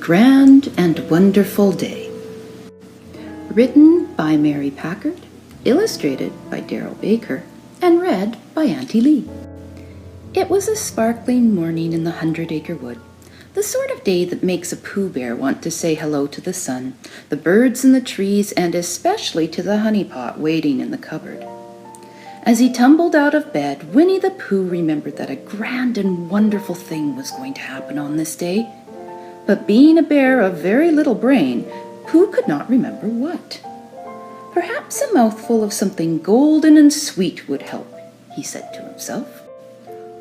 Grand and Wonderful Day. Written by Mary Packard, illustrated by Darryl Baker, and read by Auntie Lee. It was a sparkling morning in the 100-acre wood, the sort of day that makes a Pooh Bear want to say hello to the sun, the birds in the trees, and especially to the honey pot waiting in the cupboard. As he tumbled out of bed, Winnie the Pooh remembered that a grand and wonderful thing was going to happen on this day. But being a bear of very little brain, Pooh could not remember what. Perhaps a mouthful of something golden and sweet would help, he said to himself.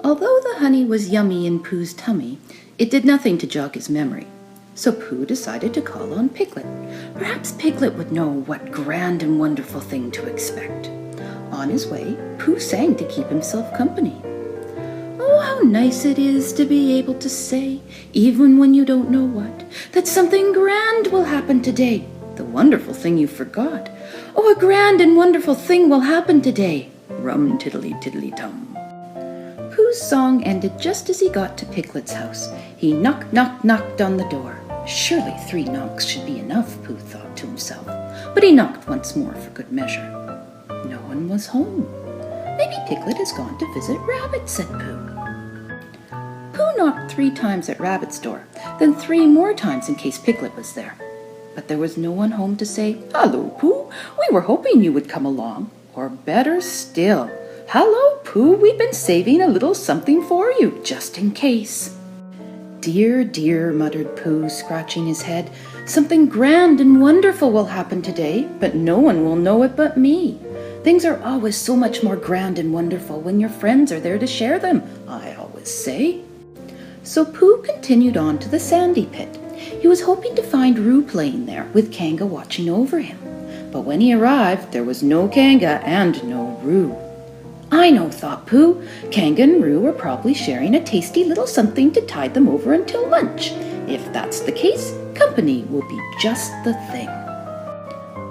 Although the honey was yummy in Pooh's tummy, it did nothing to jog his memory. So Pooh decided to call on Piglet. Perhaps Piglet would know what grand and wonderful thing to expect. On his way, Pooh sang to keep himself company. Oh, how nice it is to be able to say, even when you don't know what, that something grand will happen today. The wonderful thing you forgot. Oh, a grand and wonderful thing will happen today. Rum-tiddly-tiddly-tum. Pooh's song ended just as he got to Piglet's house. He knocked on the door. Surely 3 knocks should be enough, Pooh thought to himself. But he knocked once more for good measure. No one was home. Maybe Piglet has gone to visit Rabbit, said Pooh. Pooh knocked 3 times at Rabbit's door, then 3 more times in case Piglet was there. But there was no one home to say, "Hello, Pooh, we were hoping you would come along." Or better still, "Hello, Pooh, we've been saving a little something for you, just in case." "Dear, dear," muttered Pooh, scratching his head, "something grand and wonderful will happen today, but no one will know it but me. Things are always so much more grand and wonderful when your friends are there to share them, I always say." So Pooh continued on to the sandy pit. He was hoping to find Roo playing there, with Kanga watching over him. But when he arrived, there was no Kanga and no Roo. "I know," thought Pooh. "Kanga and Roo are probably sharing a tasty little something to tide them over until lunch. If that's the case, company will be just the thing."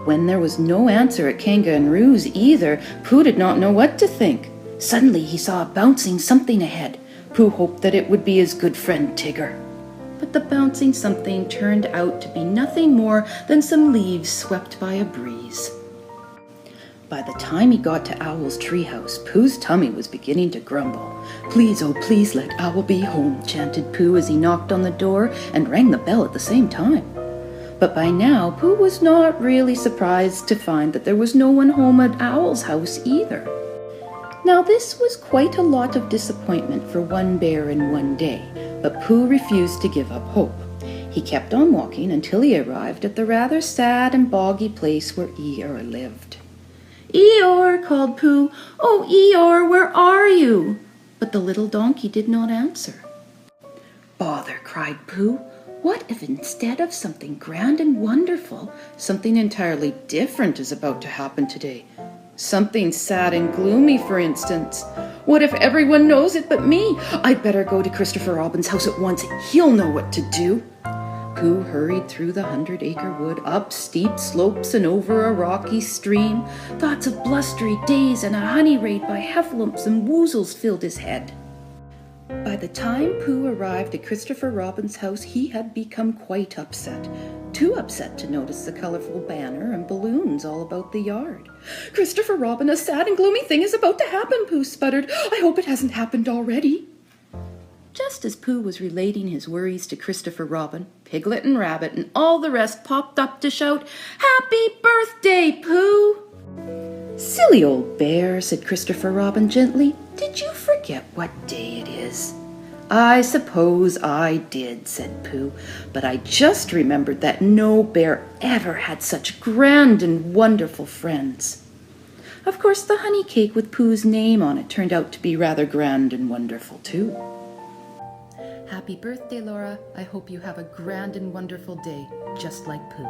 When there was no answer at Kanga and Roo's either, Pooh did not know what to think. Suddenly he saw a bouncing something ahead. Pooh hoped that it would be his good friend Tigger. But the bouncing something turned out to be nothing more than some leaves swept by a breeze. By the time he got to Owl's treehouse, Pooh's tummy was beginning to grumble. "Please, oh please let Owl be home," chanted Pooh as he knocked on the door and rang the bell at the same time. But by now, Pooh was not really surprised to find that there was no one home at Owl's house either. Now this was quite a lot of disappointment for one bear in one day, but Pooh refused to give up hope. He kept on walking until he arrived at the rather sad and boggy place where Eeyore lived. "Eeyore," called Pooh. "Oh, Eeyore, where are you?" But the little donkey did not answer. "Bother," cried Pooh. "What if instead of something grand and wonderful, something entirely different is about to happen today? Something sad and gloomy, for instance. What if everyone knows it but me? I'd better go to Christopher Robin's house at once. He'll know what to do." Pooh hurried through the 100-acre wood, up steep slopes and over a rocky stream. Thoughts of blustery days and a honey raid by heffalumps and woozles filled his head. By the time Pooh arrived at Christopher Robin's house, he had become quite upset. Too upset to notice the colorful banner and balloons all about the yard. "Christopher Robin, a sad and gloomy thing is about to happen," Pooh sputtered. "I hope it hasn't happened already." Just as Pooh was relating his worries to Christopher Robin, Piglet and Rabbit and all the rest popped up to shout, "Happy birthday, Pooh!" "Silly old bear," said Christopher Robin gently. "Did you forget what day it is?" "I suppose I did," said Pooh, "but I just remembered that no bear ever had such grand and wonderful friends." Of course, the honey cake with Pooh's name on it turned out to be rather grand and wonderful, too. Happy birthday, Laura. I hope you have a grand and wonderful day, just like Pooh.